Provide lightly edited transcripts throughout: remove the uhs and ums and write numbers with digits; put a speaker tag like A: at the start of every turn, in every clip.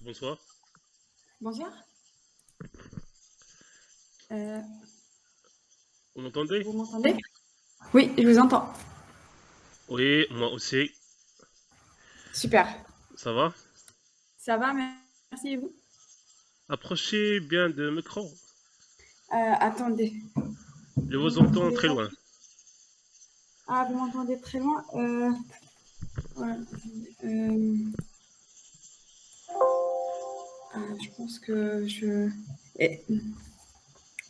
A: Bonsoir.
B: Bonjour. Euh,
A: Vous m'entendez?
B: vous m'entendez? Oui, je vous entends.
A: Oui, moi aussi.
B: Super.
A: Ça va?
B: Ça va, merci et vous?
A: Approchez bien de micro.
B: Attendez.
A: Je
B: Vous
A: vous entends
B: m'entendez
A: très
B: pas?
A: loin.
B: Ah, vous m'entendez très loin? Ouais, je pense que je...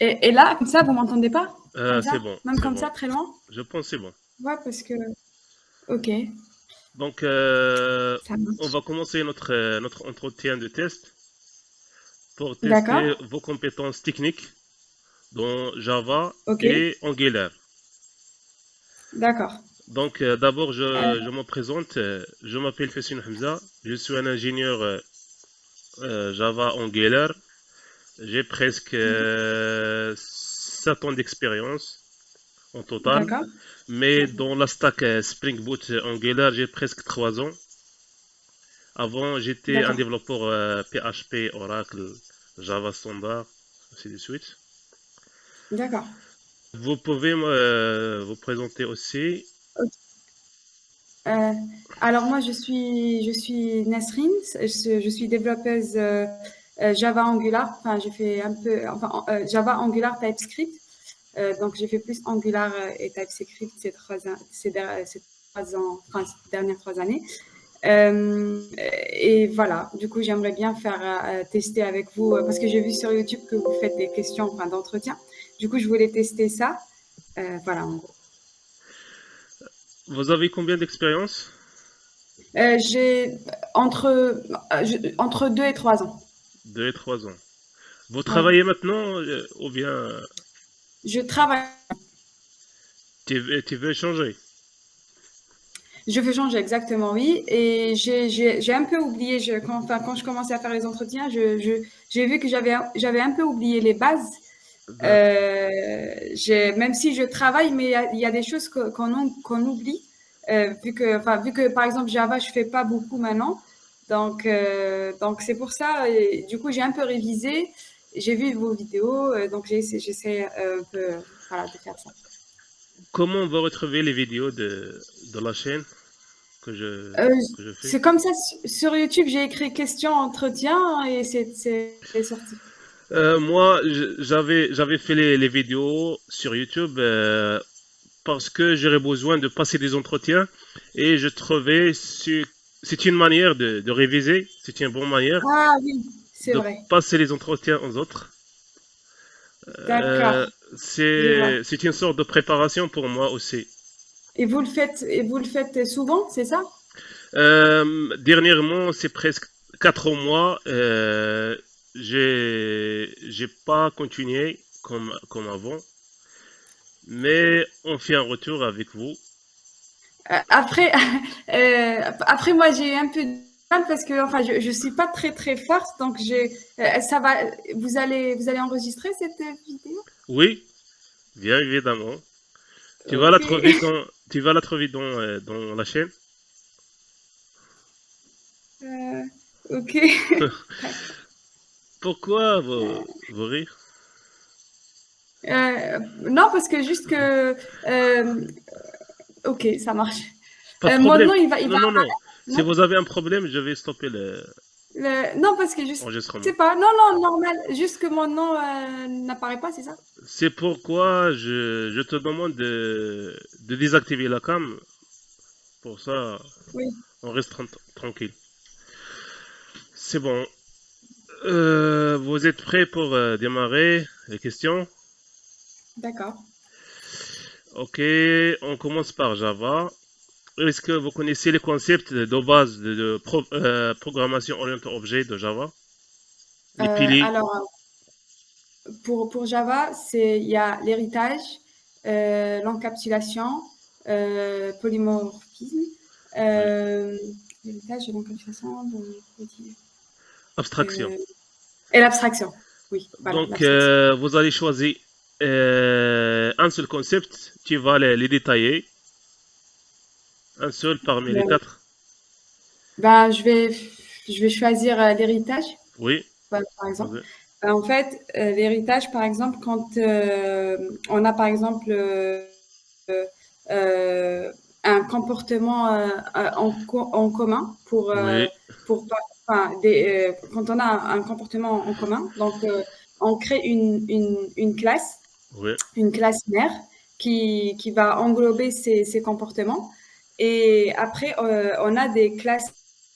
B: Et, et là, comme ça, vous m'entendez pas? Comme
A: C'est
B: ça?
A: bon,
B: Même
A: c'est
B: comme
A: bon.
B: ça, très loin?
A: Je pense que c'est bon.
B: Ouais, parce que... Ok,
A: Donc,
B: ça
A: on
B: marche.
A: va commencer notre entretien de test pour
B: D'accord,
A: tester vos compétences techniques dans Java
B: ok,
A: et Angular.
B: d'accord.
A: Donc, d'abord,
B: Euh,
A: je me présente. Je m'appelle Fessin Hamza. Je suis un ingénieur Java Angular. J'ai presque 7 ans d'expérience en total.
B: d'accord,
A: Mais dans la stack Spring Boot Angular, j'ai presque 3 ans. Avant, j'étais un
B: d'accord,
A: développeur PHP, Oracle, Java Standard, ainsi de suite.
B: d'accord.
A: Vous pouvez vous présenter aussi.
B: Ok. Euh, alors moi, je suis Nesrine, je suis développeuse Java Angular. Enfin, j'ai fait un peu, enfin, Java Angular TypeScript. Donc, j'ai fait plus Angular et TypeScript ces 3 ans, enfin, ces dernières 3 années. Et voilà, du coup, j'aimerais bien faire tester avec vous, parce que j'ai vu sur YouTube que vous faites des questions, enfin, d'entretien. Du coup, je voulais tester ça. Voilà, en gros.
A: Vous avez combien d'expérience?
B: J'ai entre 2 et 3 ans.
A: 2 et 3 ans. Vous
B: Ouais.
A: travaillez maintenant ou bien
B: Je travaille.
A: tu veux changer?
B: Je veux changer exactement, oui. Et j'ai un peu oublié, quand je commençais à faire les entretiens, j'ai vu que j'avais un peu oublié les bases.
A: D'accord.
B: Même si je travaille, mais il y a des choses qu'on oublie. Vu que, par exemple, Java, je fais pas beaucoup maintenant. Donc c'est pour ça. Et du coup, j'ai un peu révisé. J'ai vu vos vidéos, donc j'essaie un peu, voilà, de faire ça.
A: Comment on va retrouver les vidéos de la chaîne que je,
B: Euh,
A: que je fais?
B: c'est comme ça, sur YouTube, j'ai écrit question entretien et c'est sorti.
A: Moi, j'avais fait les vidéos sur YouTube parce que j'aurais besoin de passer des entretiens et je trouvais c'est une manière de réviser, c'est une bonne manière
B: Ah oui, c'est
A: de
B: vrai.
A: passer les entretiens aux autres.
B: D'accord, je vois.
A: C'est une sorte de préparation pour moi aussi.
B: Et vous le faites souvent, c'est ça?
A: Dernièrement, c'est presque 4 mois. J'ai pas continué comme avant, mais on fait un retour avec vous.
B: Après, après moi j'ai un peu de mal parce que enfin je suis pas très très forte donc ça va. Vous allez enregistrer cette vidéo?
A: Oui, bien évidemment. Tu vas la
B: Ok.
A: trouver dans la chaîne.
B: Euh, ok. D'accord.
A: Pourquoi vous rire?
B: Non parce que juste que ok, ça marche.
A: Pas de
B: Mon
A: problème.
B: nom il va
A: Non, non, non. Si
B: non.
A: vous avez un problème, je vais stopper
B: Non, parce que je sais
A: l'enregistrement.
B: pas. Non, non, normal. Juste que mon nom n'apparaît pas, c'est ça?
A: C'est pourquoi je te demande de désactiver la cam. Pour ça,
B: Oui,
A: on reste tranquille. C'est bon. Vous êtes prêts pour démarrer les questions?
B: d'accord.
A: Ok, on commence par Java. Est-ce que vous connaissez les concepts de base de programmation orientée objet de Java? Les piliers?
B: Alors, pour Java, il y a l'héritage, l'encapsulation, polymorphisme,
A: Oui.
B: euh, l'héritage et l'encapsulation,
A: Abstraction.
B: euh, et l'abstraction. Oui, voilà,
A: Donc,
B: l'abstraction.
A: vous allez choisir un seul concept. Tu vas les détailler. Un seul parmi les
B: Euh,
A: quatre.
B: Ben, je vais. Je vais choisir l'héritage,
A: Oui,
B: par exemple.
A: vas-y.
B: En fait, l'héritage, par exemple, quand on a, par exemple, euh, un comportement en commun
A: Oui,
B: enfin, quand on a un comportement en commun, donc on crée
A: oui,
B: une classe mère qui va englober ces comportements. Et après, on a des classes,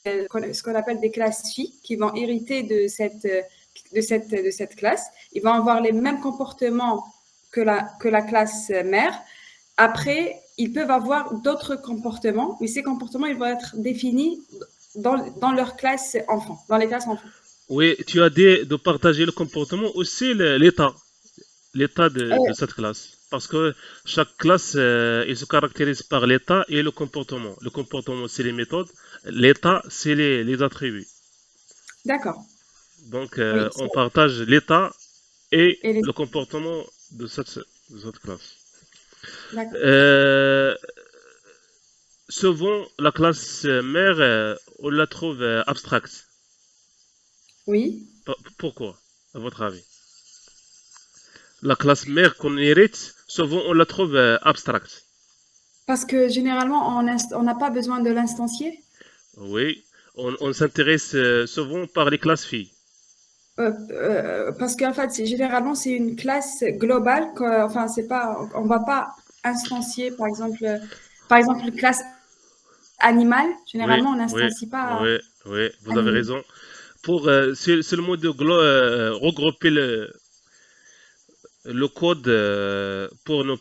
B: ce qu'on appelle des classes filles, qui vont hériter de cette classe. Ils vont avoir les mêmes comportements que la classe mère. Après, ils peuvent avoir d'autres comportements, mais ces comportements, ils vont être définis dans leur classe enfant, dans les classes enfants.
A: oui, tu as dit de partager le comportement aussi l'état de cette classe. Parce que chaque classe, il se caractérise par l'état et le comportement. Le comportement, c'est les méthodes. L'état, c'est les attributs.
B: D'accord.
A: Donc,
B: Oui.
A: on partage l'état et
B: Et les...
A: le comportement de cette classe.
B: D'accord.
A: Euh, Souvent, la classe mère, on la trouve abstracte.
B: Oui.
A: Pourquoi, à votre avis? La classe mère qu'on hérite, souvent on la trouve abstracte.
B: Parce que généralement, on n'a pas besoin de l'instancier.
A: Oui, on s'intéresse souvent par les classes filles.
B: Parce qu'en fait, généralement, c'est une classe globale. Enfin, c'est pas, on va pas instancier, par exemple, une classe animale.
A: Oui,
B: Généralement, on
A: oui,
B: n'instancie pas
A: oui, oui, vous avez
B: animal.
A: raison. C'est le mot de regrouper le code pour ne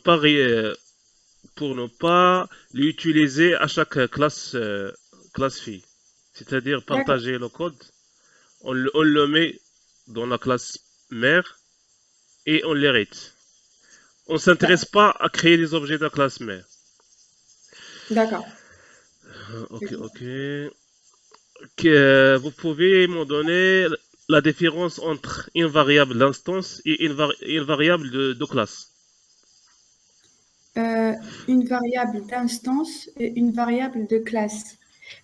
A: pas l'utiliser à chaque classe fille. C'est-à-dire
B: D'accord.
A: partager le code, on le met dans la classe mère et on l'hérite. On ne s'intéresse pas à créer des objets de la classe mère.
B: D'accord.
A: Ok, ok. Vous pouvez me donner la différence entre une variable d'instance et une variable de classe.
B: Euh, une variable d'instance et une variable de classe.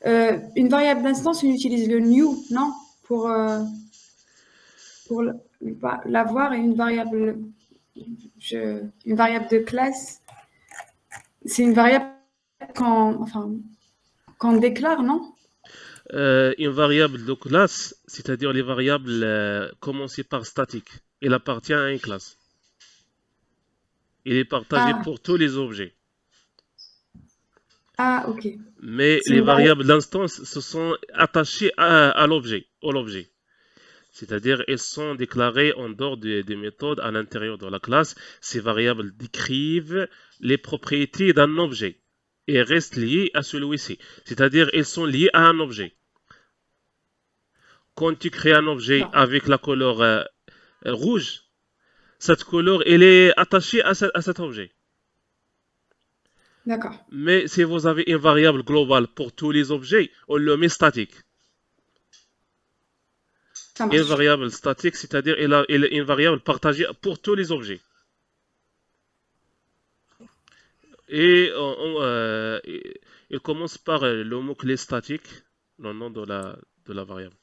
B: Une variable d'instance, on utilise le new, non? Pour, euh, pour l'avoir et une variable de classe, c'est une variable enfin, qu'on déclare, non?
A: Une variable de classe, c'est-à-dire les variables commencées par statique, elle appartient à une classe. Il est partagé
B: Ah,
A: pour tous les objets.
B: ah, ok.
A: Mais
B: C'est
A: les
B: une variable.
A: variables d'instance se sont attachées au l'objet. C'est-à-dire, elles sont déclarées en dehors des méthodes à l'intérieur de la classe. Ces variables décrivent les propriétés d'un objet et restent liées à celui-ci. C'est-à-dire, elles sont liées à un objet. Quand tu crées un objet
B: D'accord.
A: avec la couleur rouge, cette couleur, elle est attachée à cet objet.
B: D'accord.
A: Mais si vous avez une variable globale pour tous les objets, on le met statique.
B: Ça
A: Une
B: marche.
A: variable statique, c'est-à-dire elle est une variable partagée pour tous les objets. Et il commence par le mot-clé statique, le nom de la variable.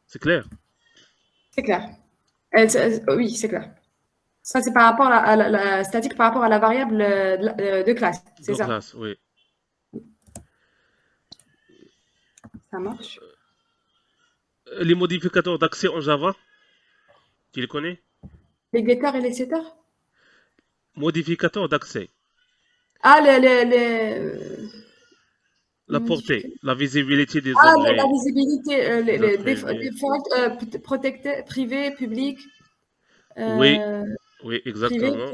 A: C'est clair?
B: C'est clair. Oui, c'est clair. Ça, c'est par rapport la statique, par rapport à la variable de classe. C'est
A: De
B: ça.
A: classe, oui.
B: Ça marche.
A: Les modificateurs d'accès en Java, tu les connais?
B: Les getters et les setters?
A: Modificateurs d'accès.
B: Ah, les
A: La portée,
B: modificateurs.
A: la visibilité des
B: Ah, la
A: objets,
B: visibilité,
A: des attributs.
B: default, protected, privé, public,
A: Oui,
B: euh,
A: oui,
B: privé,
A: exactement.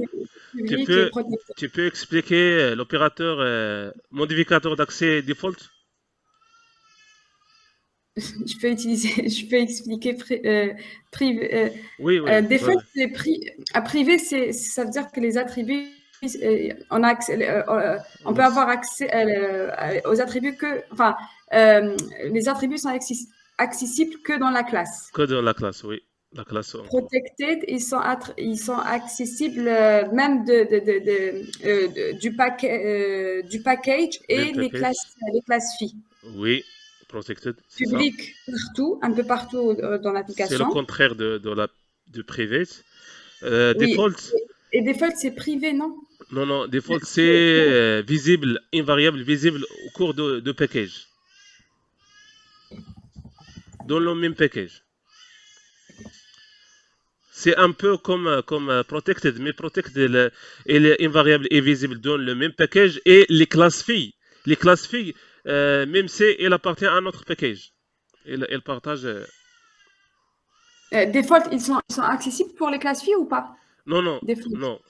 A: Tu
B: public et
A: peux,
B: protected.
A: tu peux expliquer l'opérateur modificateur d'accès default?
B: Je peux expliquer privé.
A: Oui, oui,
B: Default,
A: vas-y.
B: à privé, ça veut dire que les attributs, on a on peut avoir accès aux attributs enfin, les attributs sont accessibles que dans la classe.
A: Que dans la classe, oui. La classe encore.
B: Protected, ils sont accessibles même du package
A: Build
B: et
A: package.
B: les classes filles.
A: Oui. Protected, c'est ça.
B: Public partout, un peu partout dans
A: C'est le
B: l'application.
A: contraire de private.
B: Oui.
A: Default,
B: Et default, c'est privé, non?
A: non, non, default, c'est
B: C'est-
A: visible, invariable, visible au cours de package, dans le même package. C'est un peu comme protected, mais protected, elle est invariable et visible dans le même package et les classes filles, même si elle appartient à un autre package. Elle partage.
B: Default, ils sont accessibles pour les classes filles ou pas?
A: Non, non,
B: Default.
A: non.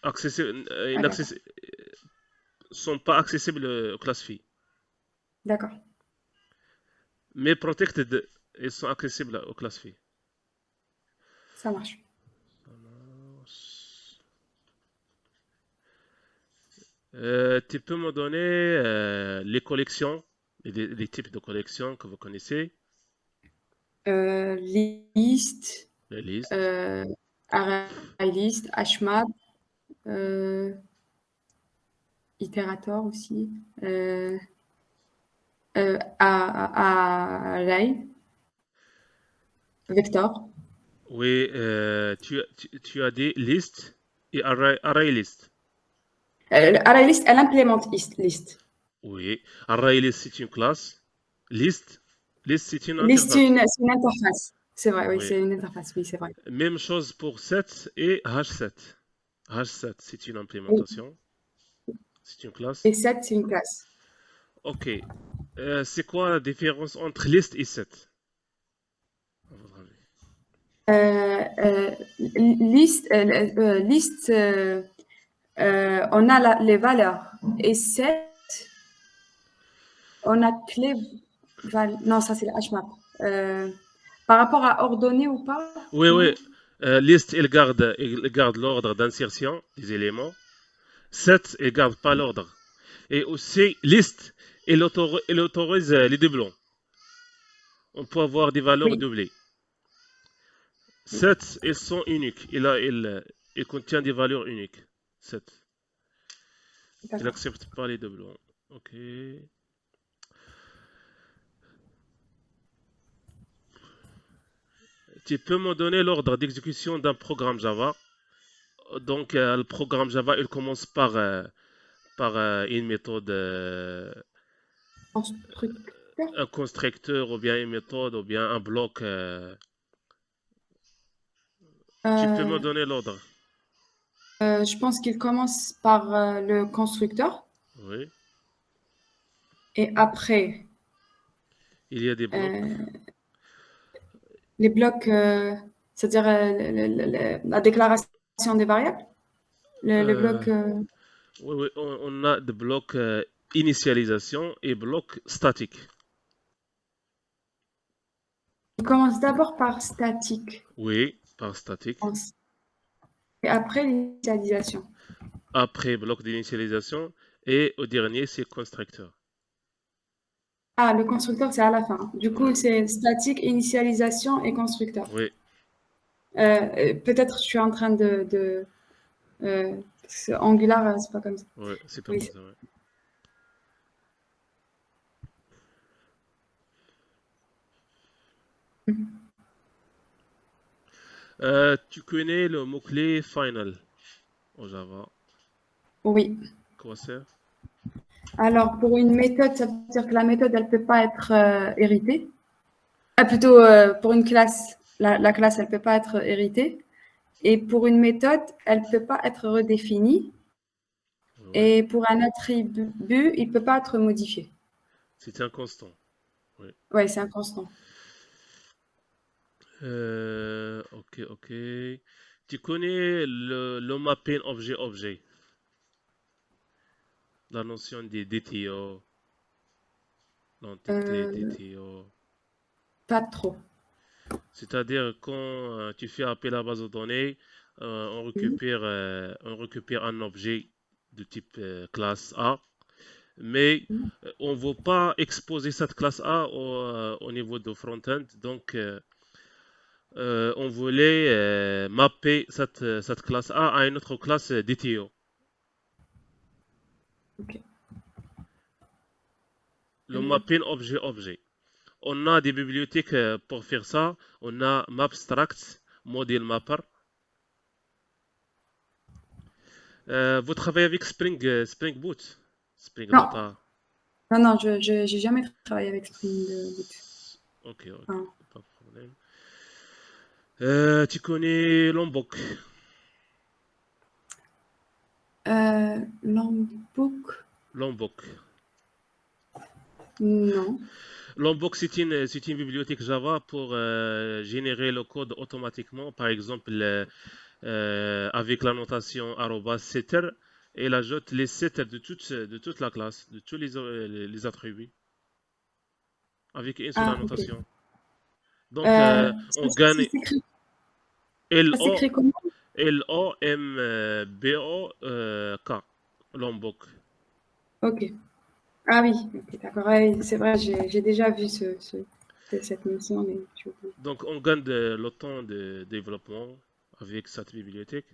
B: Ah, d'accord.
A: Sont pas accessibles aux classes filles.
B: D'accord.
A: Mais protected, ils sont accessibles aux classes filles.
B: Ça marche.
A: Tu peux me donner les collections, les types de collections que vous connaissez,
B: List,
A: les listes.
B: euh, array list, hmap, euh, itérator aussi, array, vector.
A: Oui, tu as dit list et array list.
B: Array list, elle implémente list.
A: Oui, array list c'est une classe. List, list c'est une
B: List,
A: interface.
B: c'est une interface. C'est vrai, oui,
A: Oui,
B: c'est une interface, oui, c'est vrai.
A: même chose pour set et h7. H7 c'est une
B: Oui.
A: implémentation, c'est une classe.
B: Et 7, c'est une classe.
A: Ok, c'est quoi la différence entre list et set, à votre avis?
B: List, on a les valeurs. Et 7, on a clé. Non, ça, c'est le hmap. Par rapport à ordonné ou pas?
A: Oui, oui,
B: Non?
A: list il garde l'ordre d'insertion des éléments. Set il garde pas l'ordre. Et aussi, list, il autorise les doublons. On peut avoir des valeurs
B: Oui.
A: doublées.
B: Oui.
A: 7, ils sont uniques. Il contient des valeurs uniques. 7. Il
B: D'accord.
A: n'accepte pas les doublons. Ok. Tu peux me donner l'ordre d'exécution d'un programme Java. Donc, le programme Java, il commence par une méthode,
B: Constructeur.
A: un constructeur, ou bien une méthode, ou bien un bloc. Tu peux me
B: Euh,
A: donner l'ordre?
B: je pense qu'il commence par le constructeur.
A: Oui.
B: Et après,
A: Il y a des blocs.
B: euh, les blocs, c'est-à-dire la déclaration des variables. Le
A: Euh,
B: bloc,
A: oui, oui, on a des blocs initialisation et blocs statiques.
B: il commence d'abord par statique.
A: Oui, par statique.
B: Et après, l'initialisation.
A: Après, bloc d'initialisation. Et au dernier, c'est constructeur.
B: Ah, le constructeur, c'est à la fin. Du coup,
A: Oui,
B: c'est statique, initialisation et constructeur.
A: oui,
B: Peut-être je suis en train parce que Angular, c'est pas comme ça.
A: oui, c'est pas
B: Oui,
A: comme ça. Ouais. Tu connais le mot-clé final au Java.
B: oui.
A: Quoi c'est?
B: Alors, pour une méthode, ça veut dire que la méthode, elle peut pas être héritée. Ah, plutôt, pour une classe, la classe, elle peut pas être héritée. Et pour une méthode, elle peut pas être redéfinie.
A: Oui,
B: Et pour un attribut, il peut pas être modifié.
A: c'est un constant. Oui.
B: Ouais, c'est un constant.
A: Ok, ok. Tu connais le mapping objet-objet, la notion des DTO, l'entité
B: Euh,
A: DTO.
B: Pas trop.
A: C'est-à-dire quand tu fais appel à la base de données,
B: Mhm.
A: on récupère un objet de type classe A, mais on ne veut pas exposer cette classe A au niveau de front-end. Donc, on voulait mapper cette classe A à une autre classe DTO.
B: Ok.
A: le mapping objet-objet. On a des bibliothèques pour faire ça. On a Mapstract, Model Mapper. Vous travaillez avec Spring Boot, Spring
B: Non,
A: Data.
B: non, j'ai jamais travaillé avec Spring Boot.
A: Ok, ok,
B: Enfin,
A: pas de problème. Tu connais Lombok?
B: Longbook?
A: Lombok.
B: Non.
A: Lombok, c'est une bibliothèque Java pour générer le code automatiquement. Par exemple, avec la notation @setter, elle ajoute les setters de toute la classe, de tous les attributs, avec une seule
B: Ah, ok.
A: annotation. Donc, on gagne
B: Ça
A: L-O,
B: s'écrit comment?
A: L-O-M-B-O-K, Lombok.
B: Ok. Ah oui, ok, d'accord. Ouais, c'est vrai, j'ai déjà vu cette notion, mais j'ai oublié.
A: Donc, on gagne le temps de développement avec cette bibliothèque.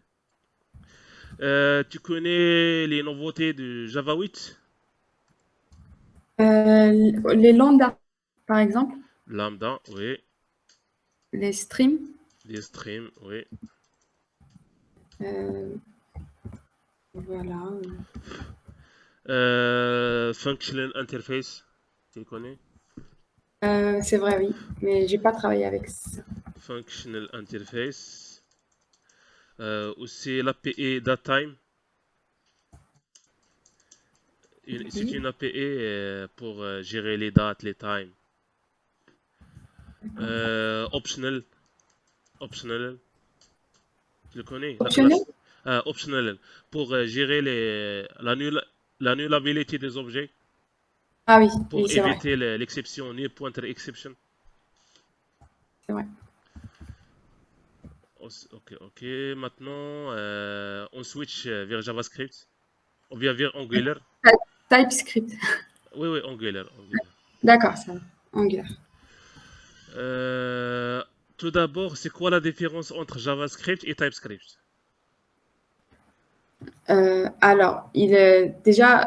A: Tu connais les nouveautés de Java 8?
B: Les lambda, par exemple,
A: Lambda, oui.
B: les streams,
A: Les streams, oui.
B: euh, voilà.
A: Functional Interface, tu le connais?
B: C'est vrai, oui, mais j'ai pas travaillé avec ça.
A: Functional Interface. Aussi l'API Datetime. C'est
B: Ok,
A: une API pour gérer les dates, les times.
B: d'accord.
A: Optional. Optional. Tu le connais? La
B: Optionnel?
A: classe. Optional. Pour gérer l'annulabilité des objets.
B: Ah oui, oui,
A: Pour
B: c'est vrai,
A: éviter l'exception, near pointer exception.
B: c'est vrai.
A: Ok, ok. Maintenant, on switch vers JavaScript. On vient vers Angular.
B: TypeScript.
A: Oui, oui, Angular, Angular.
B: D'accord, ça va. Angular.
A: Euh, Tout d'abord, c'est quoi la différence entre JavaScript et TypeScript?
B: Alors, il est déjà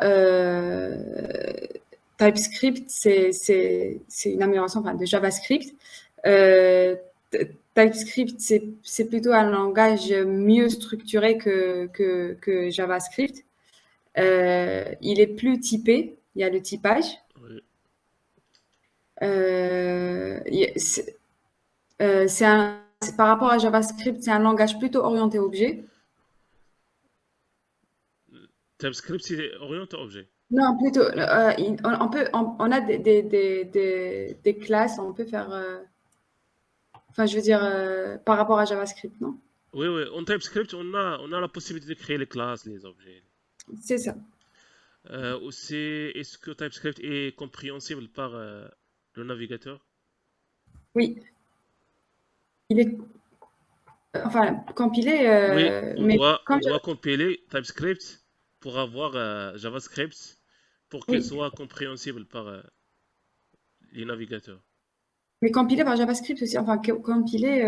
B: TypeScript, c'est une amélioration enfin, de JavaScript. TypeScript, c'est plutôt un langage mieux structuré que JavaScript. Il est plus typé, il y a le typage.
A: Oui.
B: C'est par rapport à JavaScript, c'est un langage plutôt orienté objet.
A: TypeScript, c'est orienté objet.
B: Non, plutôt, on a des classes, on peut faire, enfin, je veux dire, par rapport à JavaScript, non?
A: Oui, oui. En TypeScript, on a la possibilité de créer les classes, les objets.
B: C'est ça.
A: Aussi, est-ce que TypeScript est compréhensible par le navigateur?
B: Oui, il est, enfin, compilé,
A: Oui, on
B: mais
A: doit,
B: comme
A: on doit compiler TypeScript pour avoir JavaScript pour qu'il
B: oui,
A: soit compréhensible par les navigateurs.
B: mais compilé par JavaScript aussi, enfin, compilé,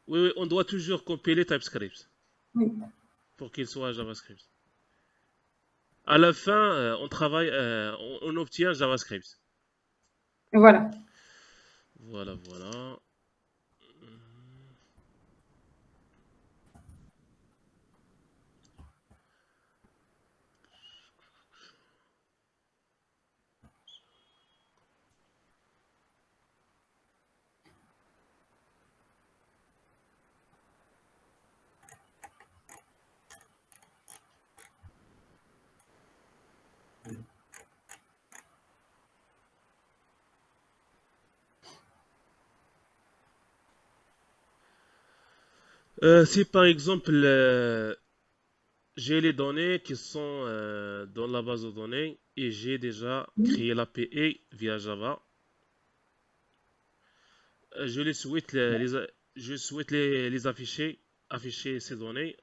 A: Oui, oui, on doit toujours compiler TypeScript
B: oui,
A: pour qu'il soit JavaScript. À la fin, on travaille, on obtient JavaScript.
B: voilà.
A: Voilà, voilà. Si par exemple, j'ai les données qui sont dans la base de données et j'ai déjà créé l'API via Java, je les souhaite je souhaite les afficher ces données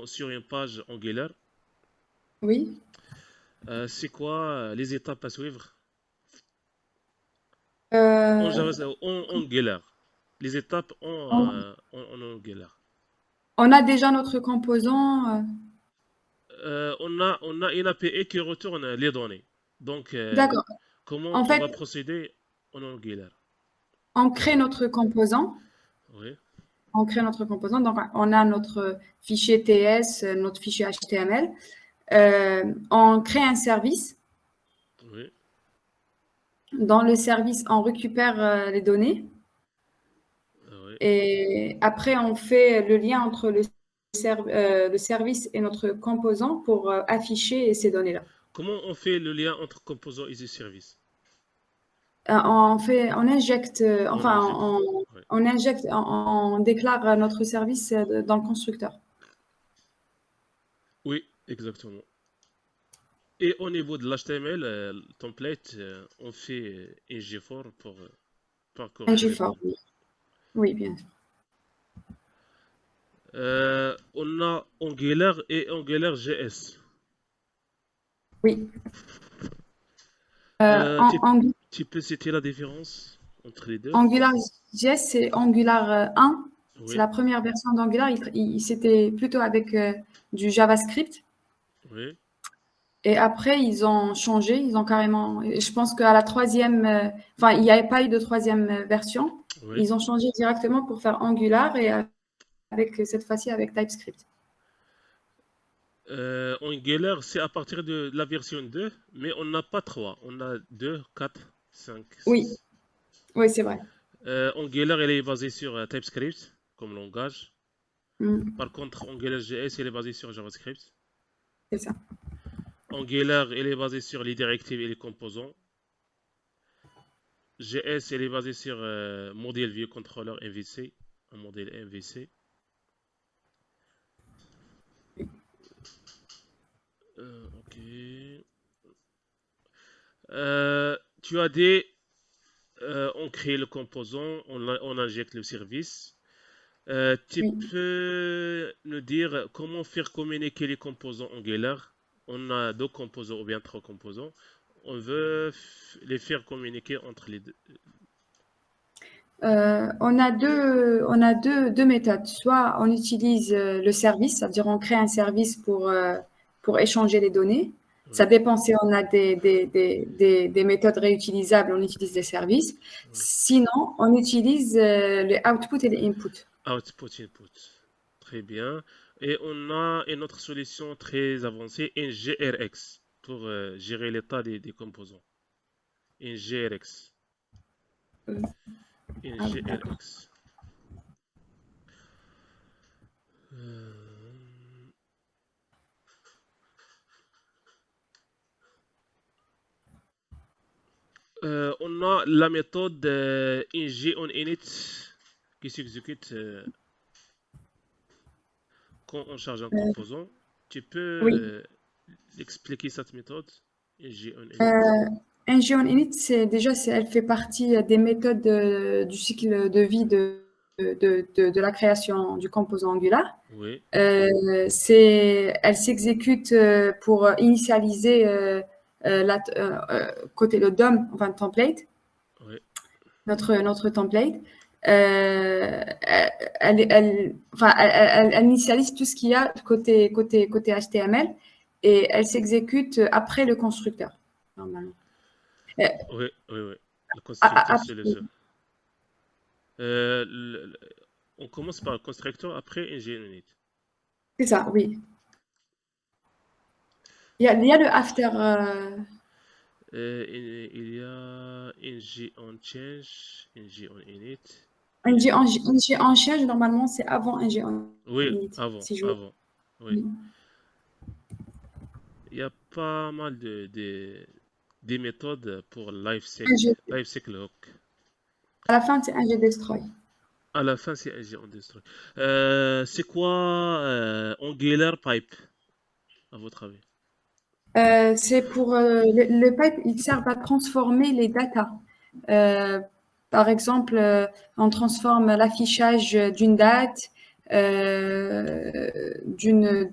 A: sur une page Angular.
B: Oui,
A: C'est quoi les étapes à suivre en
B: heu,
A: Java, en Angular? Les étapes
B: on
A: en Angular.
B: on a déjà notre composant,
A: On a une API qui retourne les données. Donc,
B: D'accord.
A: comment
B: En
A: on
B: fait,
A: va procéder en Angular?
B: on crée notre composant.
A: Oui,
B: On crée notre composant. Donc, on a notre fichier TS, notre fichier HTML. On crée un service.
A: oui,
B: Dans le service, on récupère les données.
A: oui.
B: Et après, on fait le lien entre le service et notre composant pour afficher ces données-là.
A: Comment on fait le lien entre composant et service?
B: On injecte,
A: On injecte. Oui,
B: on injecte, on déclare notre service dans le constructeur.
A: oui, exactement. Et au niveau de l'HTML, le template, on fait un GFOR pour
B: Un
A: parcourir les
B: GFOR,
A: données.
B: oui. Oui, bien sûr.
A: On a Angular et Angular JS.
B: Oui.
A: Euh, tu,
B: En
A: tu peux citer la différence entre les deux?
B: AngularJS, c'est Angular 1. C'est
A: Oui,
B: la première version d'Angular. C'était plutôt avec du JavaScript.
A: oui,
B: Et après, ils ont changé. Ils ont carrément. Je pense qu'à la troisième. Enfin, il n'y avait pas eu de troisième version.
A: oui.
B: Ils ont changé directement pour faire Angular et avec cette fois-ci avec TypeScript.
A: Angular, c'est à partir de la version 2, mais on n'a pas 3. On a 2, 4, 5,
B: Oui,
A: 6.
B: oui, c'est vrai.
A: Angular, elle est basée sur TypeScript comme langage.
B: Mm,
A: Par contre, AngularJS, elle est basée sur JavaScript.
B: c'est ça.
A: Angular, elle est basée sur les directives et les composants. JS, elle est basée sur Model View Controller MVC, un modèle MVC. Ok. Tu as dit, on crée le composant, on injecte le service. Tu
B: Oui.
A: peux nous dire comment faire communiquer les composants Angular? On a deux composants ou bien trois composants. On veut les faire communiquer entre les deux.
B: On a deux méthodes. Soit on utilise le service, c'est-à-dire on crée un service pour échanger les données. Ça
A: Oui,
B: dépend si on a des méthodes réutilisables, on utilise des services.
A: oui.
B: Sinon, on utilise les output et les inputs.
A: Output, input. Très bien. Et on a une autre solution très avancée, un GRX, pour gérer l'état des composants. Un GRX.
B: Euh,
A: Un
B: ah, d'accord.
A: GRX. Euh, on a la méthode ingOnInit qui s'exécute quand on charge un
B: Euh,
A: composant. Tu peux
B: oui.
A: expliquer cette méthode? ingOnInit.
B: Euh, ngOnInit, elle fait partie des méthodes du cycle de vie de la création du composant Angular.
A: Oui,
B: Elle s'exécute pour initialiser côté le DOM, enfin template,
A: oui,
B: notre template. Elle initialise tout ce qu'il y a côté HTML et elle s'exécute après le constructeur, normalement. Euh,
A: oui, oui, oui. Le
B: a-
A: constructeur,
B: a-
A: c'est le jeu. Euh, le- le- on commence par le constructeur, après ingOnInit.
B: c'est ça, oui. Il y a le after.
A: Il y a ngOnChange, ngOnInit.
B: En charge, normalement, c'est avant un en
A: Oui,
B: init,
A: avant,
B: si je
A: avant. Oui.
B: oui.
A: Il y a pas mal des méthodes pour
B: Un
A: life cycle hook.
B: À la fin, c'est un destroy.
A: À la fin, c'est ngOnDestroy. C'est quoi Angular Pipe, à votre avis?
B: C'est pour le pipe, il sert à transformer les datas. Euh, Par exemple, on transforme l'affichage d'une date, d'une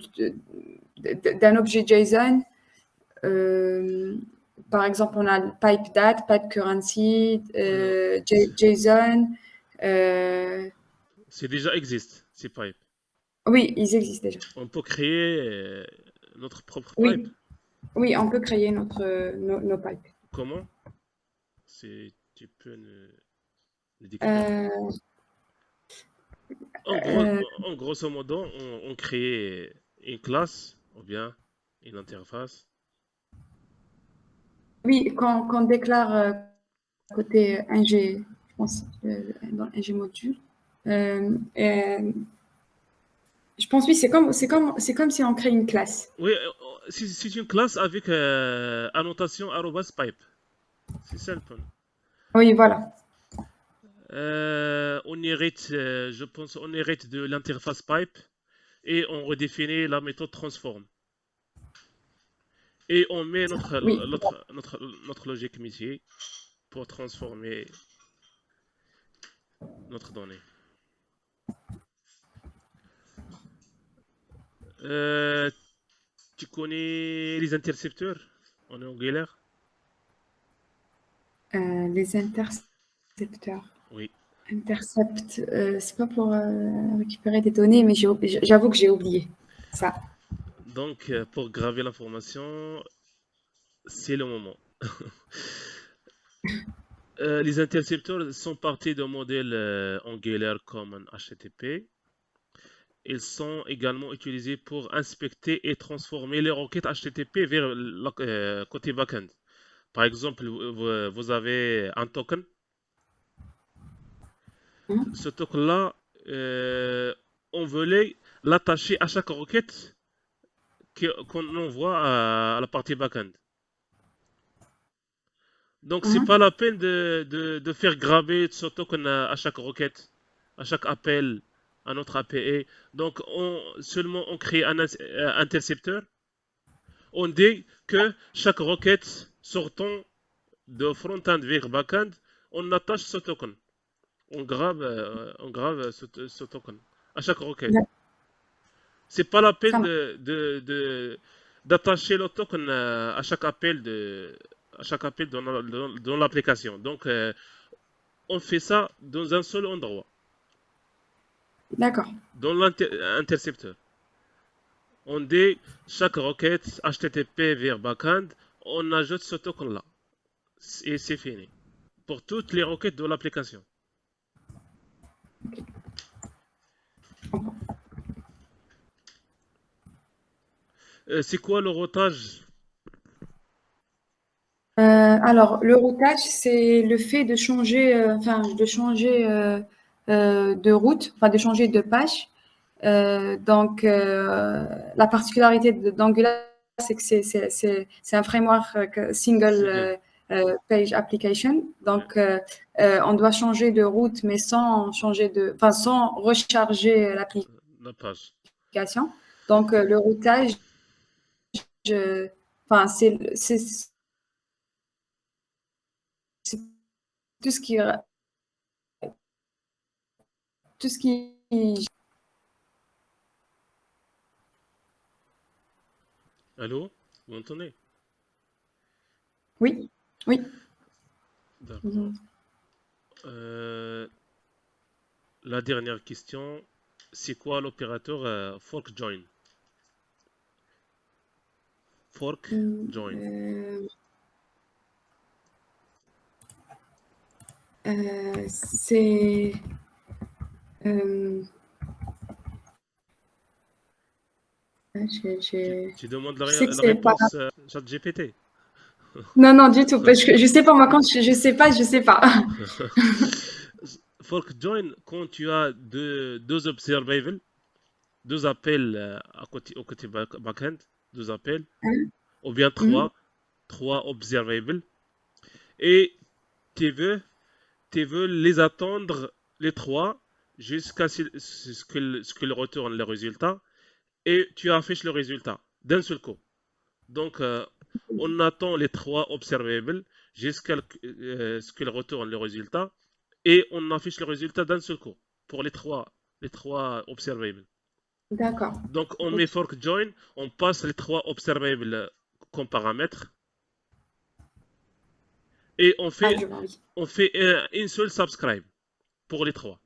B: d'un objet JSON. Euh, Par exemple, on a le pipe date, pipe currency,
A: Oui,
B: JSON. Euh,
A: c'est déjà existe, ces pipes.
B: oui, ils existent déjà.
A: On peut créer Notre propre pipe.
B: Oui, oui, on peut créer nos pipes.
A: Comment? Si tu peux le décrire.
B: Euh,
A: En gros,
B: euh,
A: en grosso modo, on crée une classe ou bien une interface.
B: oui, quand on déclare côté NG, je pense, dans NG module, euh, je pense oui, c'est comme si on crée une classe.
A: Oui, c'est une classe avec annotation arrobas pipe. C'est ça le point.
B: Oui, voilà.
A: On hérite, je pense, on hérite de l'interface pipe et on redéfinit la méthode transform. Et on met
B: Oui,
A: notre logique métier pour transformer notre donnée. Euh, Tu connais les intercepteurs en Angular?
B: les intercepteurs.
A: Oui.
B: Intercept, c'est pas pour récupérer des données, mais j'avoue que j'ai oublié ça.
A: Donc, pour graver l'information, c'est le moment. Les intercepteurs sont partis d'un modèle Angular comme un HTTP. Ils sont également utilisés pour inspecter et transformer les requêtes HTTP vers le côté backend. Par exemple, vous avez un token.
B: Hein.
A: Ce token-là, on voulait l'attacher à chaque requête qu'on envoie à la partie backend. Donc, c'est pas
B: Hein.
A: la peine de faire graver ce token à chaque requête, à chaque appel à notre API. Donc, seulement on crée un intercepteur. On dit que chaque requête sortant de front-end vers back-end, on attache ce token. On grave ce token à chaque requête. C'est pas la
B: Ça
A: peine
B: marche.
A: d'attacher le token à chaque appel dans l'application. Donc, on fait ça dans un seul endroit,
B: D'accord.
A: dans l'intercepteur. On dit chaque requête HTTP vers backend, on ajoute ce token-là. Et c'est fini. Pour toutes les requêtes de l'application. C'est quoi le routage?
B: Alors, le routage, c'est le fait de changer, de route, enfin de changer de page. Donc, la particularité d'Angular, c'est que c'est un framework single
A: Single.
B: page application.
A: Ouais,
B: Donc, on doit changer de route, mais sans recharger
A: la page.
B: l'application. Donc, le routage, je- enfin, c'est tout ce qui, tout ce qui,
A: Allô? Vous m'entendez?
B: oui, oui.
A: D'accord. Euh, la dernière question, c'est quoi l'opérateur fork join? Fork join.
B: Euh, c'est, euh,
A: Tu demandes
B: je sais que
A: la
B: c'est pas.
A: réponse ChatGPT.
B: Non, non, du tout. Parce que je sais pas, moi, quand je sais pas, je sais pas.
A: Fork join, quand tu as deux observables, deux appels au côté backend, deux appels,
B: Hein.
A: ou bien
B: Mhm.
A: trois observables, et tu veux, tu veux les attendre, les trois, jusqu'à ce qu'ils retournent le résultat, et tu affiches le résultat d'un seul coup. Donc, on attend les trois observables jusqu'à ce qu'ils retournent le résultat, et on affiche le résultat d'un seul coup pour les trois observables.
B: D'accord.
A: Donc, on met
B: Ok.
A: fork join, on passe les trois observables comme paramètres, et
B: Ah, je vois, oui.
A: on fait une seule subscribe pour les trois.